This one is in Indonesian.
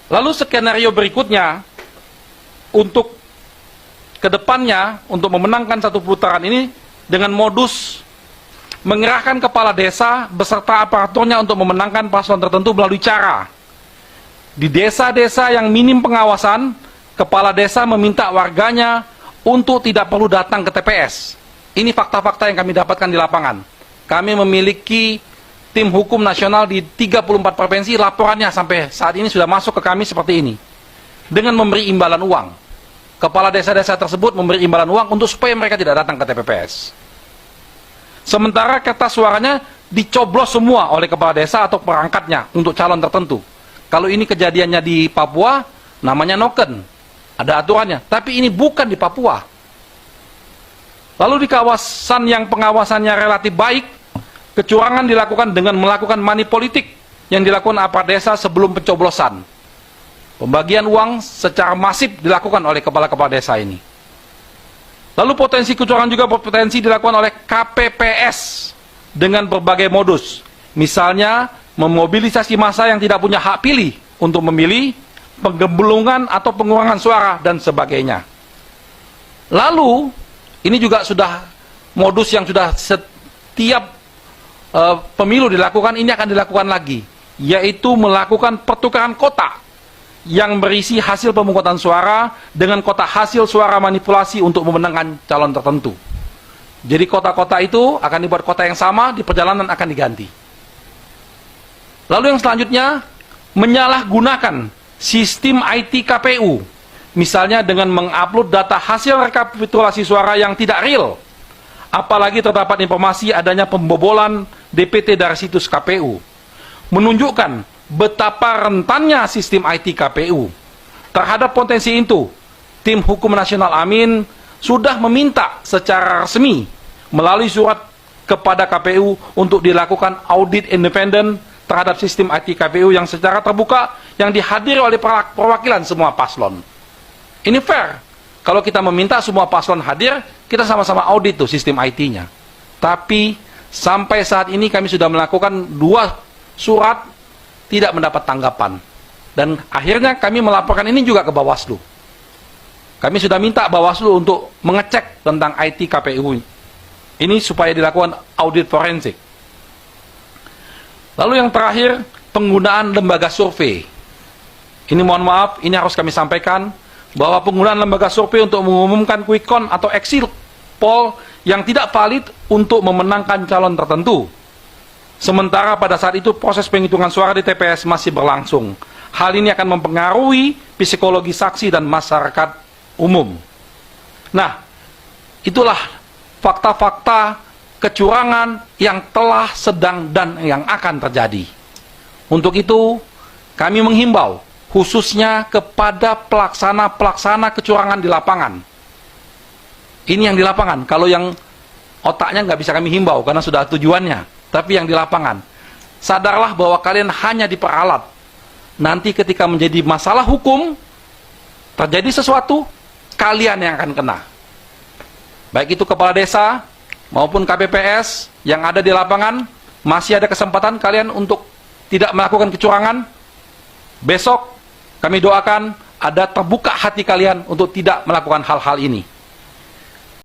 Lalu skenario berikutnya untuk kedepannya, untuk memenangkan satu putaran ini dengan modus mengerahkan kepala desa beserta aparaturnya untuk memenangkan paslon tertentu melalui cara di desa-desa yang minim pengawasan, kepala desa meminta warganya untuk tidak perlu datang ke TPS. Ini fakta-fakta yang kami dapatkan di lapangan. Kami memiliki tim hukum nasional di 34 provinsi, laporannya sampai saat ini sudah masuk ke kami seperti ini. Dengan memberi imbalan uang. Kepala desa-desa tersebut memberi imbalan uang untuk supaya mereka tidak datang ke TPS. Sementara kertas suaranya dicoblos semua oleh kepala desa atau perangkatnya untuk calon tertentu. Kalau ini kejadiannya di Papua, namanya noken. Ada aturannya. Tapi ini bukan di Papua. Lalu di kawasan yang pengawasannya relatif baik, kecurangan dilakukan dengan melakukan money politik yang dilakukan aparat desa sebelum pencoblosan. Pembagian uang secara masif dilakukan oleh kepala-kepala desa ini. Lalu potensi kecurangan juga berpotensi dilakukan oleh KPPS dengan berbagai modus. Misalnya, memobilisasi massa yang tidak punya hak pilih untuk memilih, penggembelungan atau pengurangan suara, dan sebagainya. Lalu, ini juga sudah modus yang sudah setiap pemilu dilakukan, ini akan dilakukan lagi, yaitu melakukan pertukaran kotak yang berisi hasil pemungutan suara dengan kotak hasil suara manipulasi untuk memenangkan calon tertentu. Jadi kotak-kotak itu akan dibuat kotak yang sama, di perjalanan akan diganti. Lalu yang selanjutnya, menyalahgunakan sistem IT KPU, misalnya dengan mengupload data hasil rekapitulasi suara yang tidak real, apalagi terdapat informasi adanya pembobolan DPT dari situs KPU, menunjukkan betapa rentannya sistem IT KPU. Terhadap potensi itu, tim hukum nasional Amin sudah meminta secara resmi melalui surat kepada KPU untuk dilakukan audit independen terhadap sistem IT KPU yang secara terbuka yang dihadiri oleh perwakilan semua paslon. Ini fair. Kalau kita meminta semua paslon hadir, kita sama-sama audit tuh sistem IT-nya. Tapi sampai saat ini kami sudah melakukan 2 surat, tidak mendapat tanggapan. Dan akhirnya kami melaporkan ini juga ke Bawaslu. Kami sudah minta Bawaslu untuk mengecek tentang IT KPU ini supaya dilakukan audit forensik. Lalu yang terakhir, penggunaan lembaga survei. Ini mohon maaf, ini harus kami sampaikan bahwa penggunaan lembaga survei untuk mengumumkan quick count atau exit poll yang tidak valid untuk memenangkan calon tertentu. Sementara pada saat itu proses penghitungan suara di TPS masih berlangsung. Hal ini akan mempengaruhi psikologi saksi dan masyarakat umum. Nah, itulah fakta-fakta kecurangan yang telah, sedang, dan yang akan terjadi. Untuk itu, kami menghimbau khususnya kepada pelaksana-pelaksana kecurangan di lapangan. Ini yang di lapangan. Kalau yang otaknya nggak bisa kami himbau karena sudah tujuannya. Tapi yang di lapangan, sadarlah bahwa kalian hanya diperalat. Nanti ketika menjadi masalah hukum, terjadi sesuatu, kalian yang akan kena. Baik itu kepala desa maupun KPPS yang ada di lapangan, masih ada kesempatan kalian untuk tidak melakukan kecurangan. Besok kami doakan ada terbuka hati kalian untuk tidak melakukan hal-hal ini.